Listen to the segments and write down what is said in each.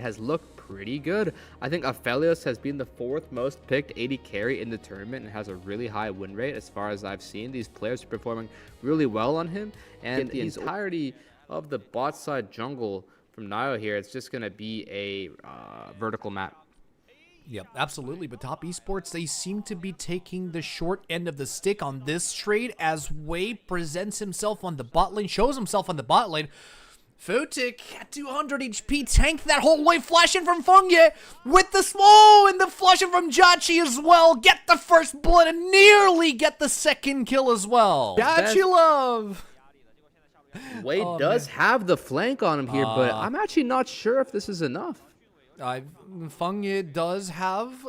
has looked pretty good. I think Aphelios has been the 4th most picked AD carry in the tournament and has a really high win rate as far as I've seen. These players are performing really well on him, and the entirety of the bot side jungle from Nio here, it's just going to be a vertical map. Yep, absolutely. But Top Esports, they seem to be taking the short end of the stick on this trade as Wei presents himself on the bot lane, shows himself on the bot lane. Fotik at 200 HP, tanked that whole way, flashing from Fengye with the small and the flashing from Jachi as well. Get the first blood and nearly get the second kill as well. Jachi love. Wei does have the flank on him here, but I'm actually not sure if this is enough. Fengye does have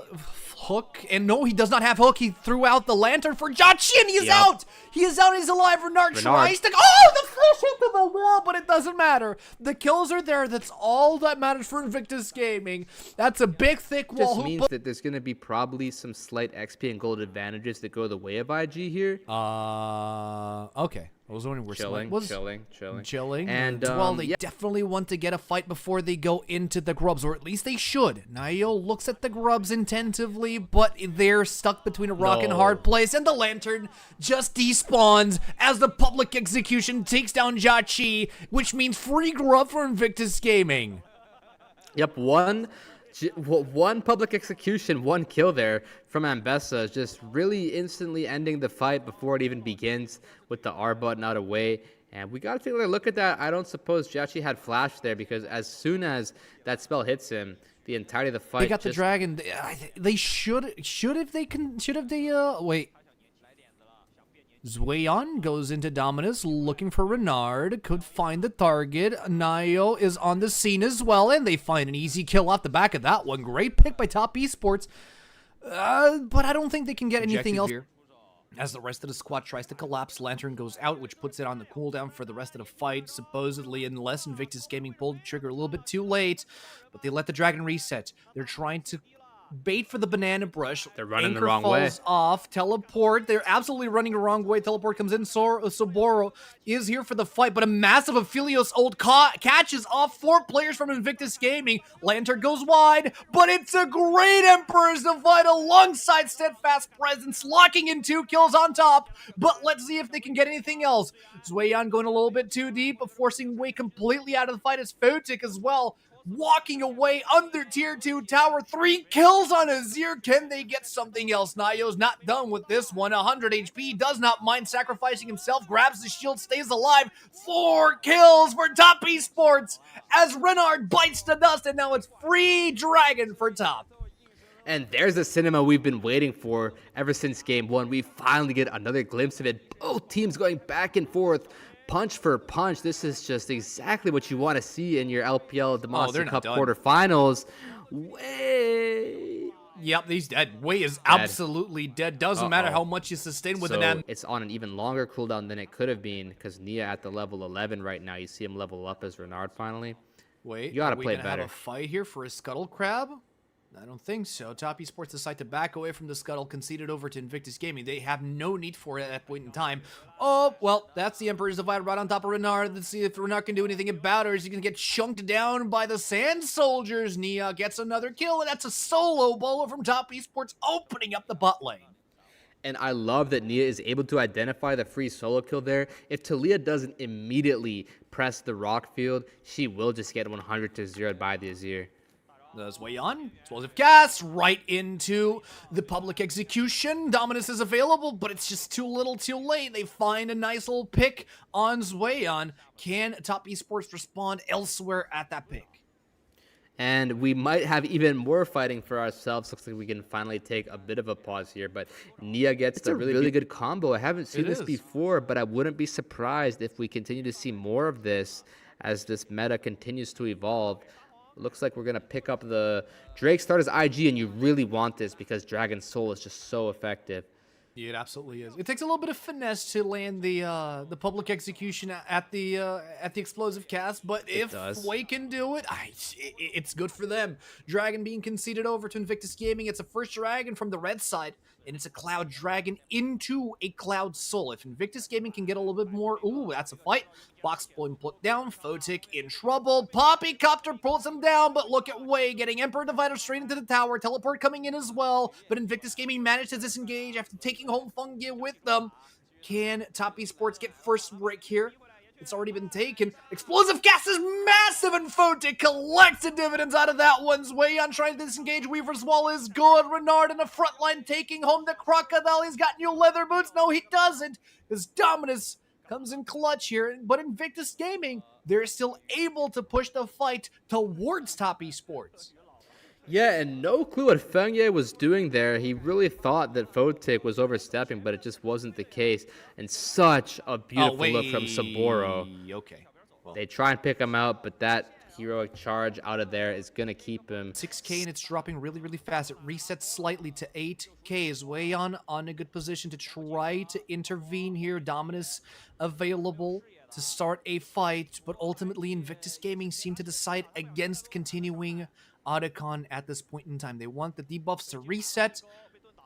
hook, and no, he does not have hook. He threw out the lantern for Jachi, and he is out. He is out. He's alive. Renard tries to. Oh, the flash into the wall, but it doesn't matter. The kills are there. That's all that matters for Invictus Gaming. That's a big, thick wall. Just means that there's going to be probably some slight XP and gold advantages that go the way of IG here. Okay. I was wondering where chilling. And well, they definitely want to get a fight before they go into the grubs, or at least they should. Nio looks at the grubs intentively, but they're stuck between a rock and a hard place, and the lantern just despawns as the public execution takes down Jachi, which means free grub for Invictus Gaming. Yep, one public execution, 1 kill there from Ambessa, just really instantly ending the fight before it even begins with the R button out of way. And we got to take a look at that. I don't suppose Jachi had flash there, because as soon as that spell hits him, the entirety of the fight. They got the dragon. They should wait. Zweyan goes into Dominus looking for Renard, could find the target. Nio is on the scene as well, and they find an easy kill off the back of that one. Great pick by Top Esports, but I don't think they can get anything else. Here. As the rest of the squad tries to collapse, Lantern goes out, which puts it on the cooldown for the rest of the fight, supposedly, unless Invictus Gaming pulled the trigger a little bit too late, but they let the dragon reset. They're trying to bait for the banana brush. They're running Anchor the wrong way. Falls off. Teleport. They're absolutely running the wrong way. Teleport comes in. Soboro is here for the fight, but a massive Aphelios ult catches off 4 players from Invictus Gaming. Lantern goes wide, but it's a great Emperor's Divide alongside Steadfast Presence, locking in 2 kills on top. But let's see if they can get anything else. Zweyan going a little bit too deep, but forcing Wei completely out of the fight as Fotik as well. Walking away under tier 2 tower, 3 kills on Azir. Can they get something else? Nio's not done with this one. 100 HP, does not mind sacrificing himself, grabs the shield, stays alive. 4 kills for Top Esports as Renard bites the dust, and now it's free dragon for Top. And there's the cinema we've been waiting for ever since game 1. We finally get another glimpse of it. Both teams going back and forth, punch for punch. This is just exactly what you want to see in your LPL Demacia Cup quarterfinals. Wei. Yep, he's dead. Wei is absolutely dead. Doesn't matter how much you sustain with an It's on an even longer cooldown than it could have been, because Nia at the level 11 right now. You see him level up as Renard finally. Wait, you gotta play have better. A fight here for a Scuttle Crab? I don't think so. Top Esports decide to back away from the Scuttle, conceded over to Invictus Gaming. They have no need for it at that point in time. Oh, well, that's the Emperor's Divide right on top of Renard. Let's see if Renard can do anything about it. Is he going to get chunked down by the Sand Soldiers? Nia gets another kill, and that's a solo bowler from Top Esports, opening up the bot lane. And I love that Nia is able to identify the free solo kill there. If Talia doesn't immediately press the rock field, she will just get 100 to 0 by the Azir. Does Zweyan, explosive gas, right into the public execution. Dominus is available, but it's just too little too late. They find a nice little pick on Zweyan. Can Top Esports respond elsewhere at that pick? And we might have even more fighting for ourselves. Looks like we can finally take a bit of a pause here. But Nia gets a really good combo. I haven't seen this before, but I wouldn't be surprised if we continue to see more of this as this meta continues to evolve. Looks like we're going to pick up the Drake start as IG, and you really want this because Dragon Soul is just so effective. Yeah, it absolutely is. It takes a little bit of finesse to land the public execution at the explosive cast, but if Wei can do it, it's good for them. Dragon being conceded over to Invictus Gaming. It's a first dragon from the red side. and it's a Cloud Dragon into a Cloud Soul. If Invictus Gaming can get a little bit more, ooh, that's a fight. Box point put down, Photic in trouble. Poppycopter pulls him down, but look at Wei getting Emperor Divider straight into the tower. Teleport coming in as well, but Invictus Gaming managed to disengage after taking home Fungi with them. Can Top Esports get first break here? It's already been taken. Explosive gas is massive, and Photic collects the dividends out of that one. Zweyon trying to disengage. Weaver's Wall is good. Renard in the front line taking home the Crocodile. He's got new leather boots. No, he doesn't. His Dominus comes in clutch here. But Invictus Gaming, they're still able to push the fight towards Top Esports. Yeah, and no clue what Fengye was doing there. He really thought that Photic was overstepping, but it just wasn't the case. And such a beautiful look from Saburo. Okay. Well, they try and pick him out, but that heroic charge out of there is going to keep him. 6k, and it's dropping really, really fast. It resets slightly to 8k. Is Zweyon on a good position to try to intervene here. Dominus available to start a fight, but ultimately Invictus Gaming seem to decide against continuing Otacon at this point in time. They want the debuffs to reset,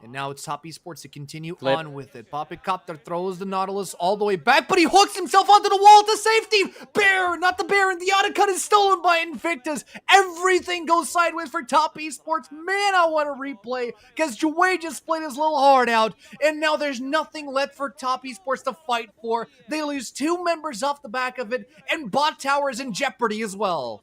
and now it's Top Esports to continue on with it. Poppycopter throws the Nautilus all the way back, but he hooks himself onto the wall to safety. Bear, not the Baron. The Otacon is stolen by Invictus. Everything goes sideways for Top Esports. Man, I want to replay, because Jway just played his little heart out, and now there's nothing left for Top Esports to fight for. They lose 2 members off the back of it, and bot tower is in jeopardy as well.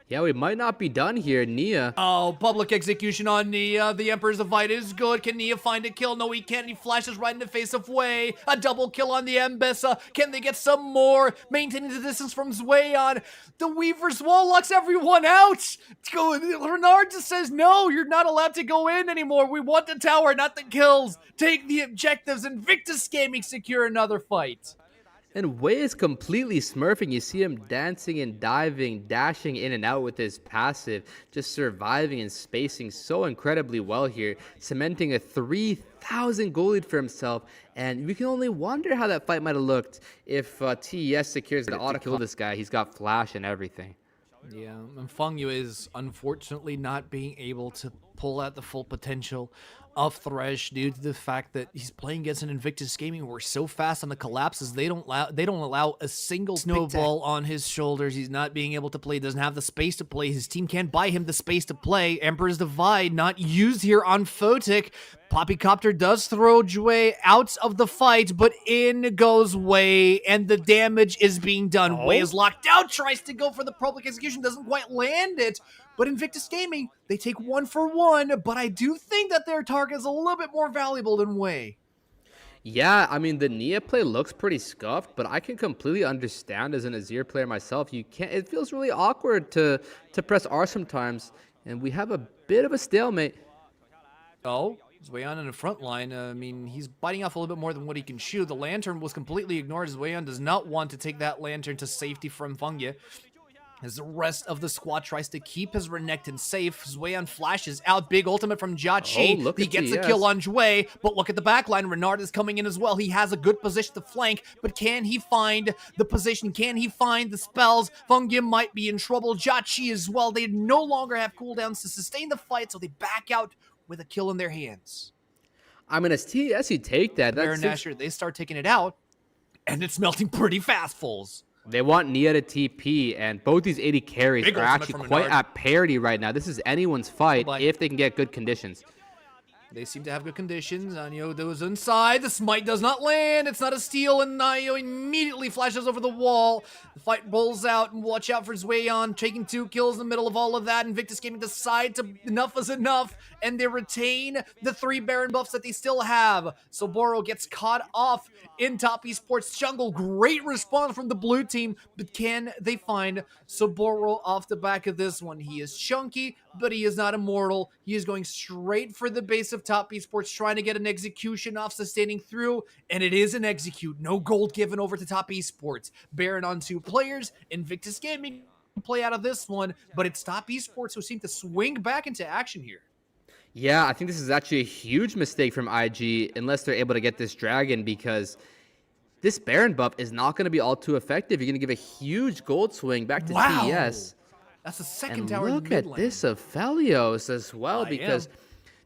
Yeah, we might not be done here, Nia. Oh, public execution on Nia. The Emperor's Divide is good. Can Nia find a kill? No, he can't. He flashes right in the face of Wei. A double kill on the Mbessa. Can they get some more? Maintaining the distance from Zweyon. The Weaver's Wall locks everyone out. Renard just says, no, you're not allowed to go in anymore. We want the tower, not the kills. Take the objectives. Invictus Gaming secure another fight. And Wei is completely smurfing. You see him dancing and diving, dashing in and out with his passive, just surviving and spacing so incredibly well here, cementing a 3,000 goal lead for himself. And we can only wonder how that fight might have looked if TES secures the auto kill this guy. He's got flash and everything. Yeah, and Fengyu is unfortunately not being able to pull out the full potential of Thresh due to the fact that he's playing against an Invictus Gaming who are so fast on the collapses. They don't allow a single snowball on his shoulders. He's not being able to play, doesn't have the space to play. His team can't buy him the space to play. Emperor's Divide not used here on Photic. Poppycopter does throw Jway out of the fight, but in goes Wei, and the damage is being done. Wei is locked out, tries to go for the public execution, doesn't quite land it. But Invictus Gaming, they take 1 for 1, but I do think that their target is a little bit more valuable than Wei. Yeah, I mean, the Nia play looks pretty scuffed, but I can completely understand as an Azir player myself. It feels really awkward to press R sometimes, and we have a bit of a stalemate. Oh, Zweyon in the front line. I mean, he's biting off a little bit more than what he can chew. The lantern was completely ignored. Zweyon does not want to take that lantern to safety from Fengye, as the rest of the squad tries to keep his Renekton safe. Zweyon flashes out. Big ultimate from Jia Qi. He gets a kill on Jway, but look at the backline. Renard is coming in as well. He has a good position to flank, but can he find the position? Can he find the spells? Fengye might be in trouble. Jia Qi as well. They no longer have cooldowns to sustain the fight, so they back out with a kill in their hands. I mean, as TES, you take that. Baron Nashor, they start taking it out, and it's melting pretty fast, Foles. They want Nia to TP, and both these 80 carries are actually quite at parity right now. This is anyone's fight if they can get good conditions. They seem to have good conditions. Anyo goes inside. The smite does not land. It's not a steal, and Anyo immediately flashes over the wall. The fight rolls out, and watch out for Zweyon, taking 2 kills in the middle of all of that. Invictus Gaming decide to enough is enough, and they retain the 3 Baron buffs that they still have. Saburo gets caught off in Top Esports jungle. Great response from the blue team, but can they find Saburo off the back of this one? He is chunky, but he is not immortal. He is going straight for the base of Top Esports, trying to get an execution off, sustaining through, and it is an execute. No gold given over to Top Esports. Baron on 2 players. Invictus Gaming play out of this one, but it's Top Esports who seem to swing back into action here. Yeah, I think this is actually a huge mistake from IG unless they're able to get this dragon, because this Baron buff is not going to be all too effective. You're going to give a huge gold swing back to TES. That's the second and tower in the look at this Aphelios as well, because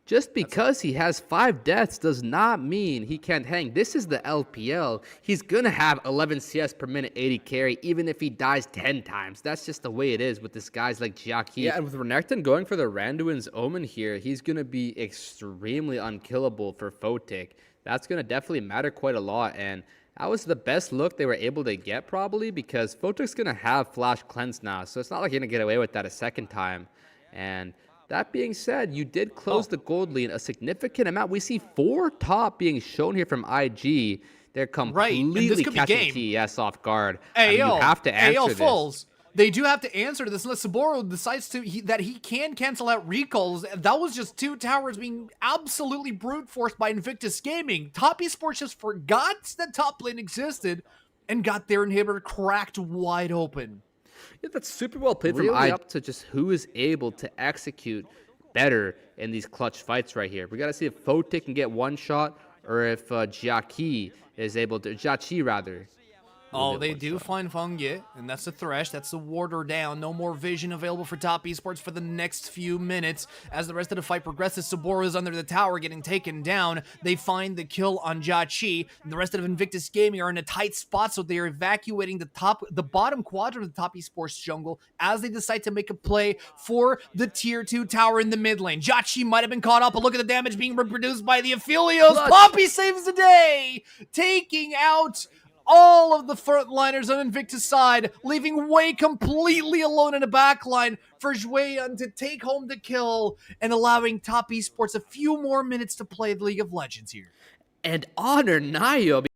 Just because he has 5 deaths does not mean he can't hang. This is the LPL. He's going to have 11 CS per minute, 80 carry, even if he dies 10 times. That's just the way it is with this guys like Jackie. Yeah, and with Renekton going for the Randuin's Omen here, he's going to be extremely unkillable for Photic. That's going to definitely matter quite a lot, and that was the best look they were able to get probably, because Photic's going to have Flash Cleanse now, so it's not like you're going to get away with that a second time. And that being said, you did close the gold lead a significant amount. We see 4 top being shown here from IG. They're completely catching TES off guard. You have to answer this. Fulls. They do have to answer to this unless Saboro decides that he can cancel out recalls. That was just 2 towers being absolutely brute forced by Invictus Gaming. Top Esports just forgot that top lane existed and got their inhibitor cracked wide open. Yeah, that's super well played from I up to just who is able to execute better in these clutch fights right here. We got to see if Photic can get one shot or if Jackie is able to, Jachi rather. Oh, they do find Fungi, and that's the Thresh. That's the warder down. No more vision available for Top Esports for the next few minutes. As the rest of the fight progresses, Saboro is under the tower getting taken down. They find the kill on Jachi. The rest of Invictus Gaming are in a tight spot, so they are evacuating the bottom quadrant of the Top Esports jungle as they decide to make a play for the tier 2 tower in the mid lane. Jachi might have been caught up, but look at the damage being reproduced by the Aphelios. Poppy saves the day, taking out all of the frontliners on Invictus side, leaving Wei completely alone in the backline for Jueyan to take home the kill and allowing Top Esports a few more minutes to play League of Legends here. And honor Nayo,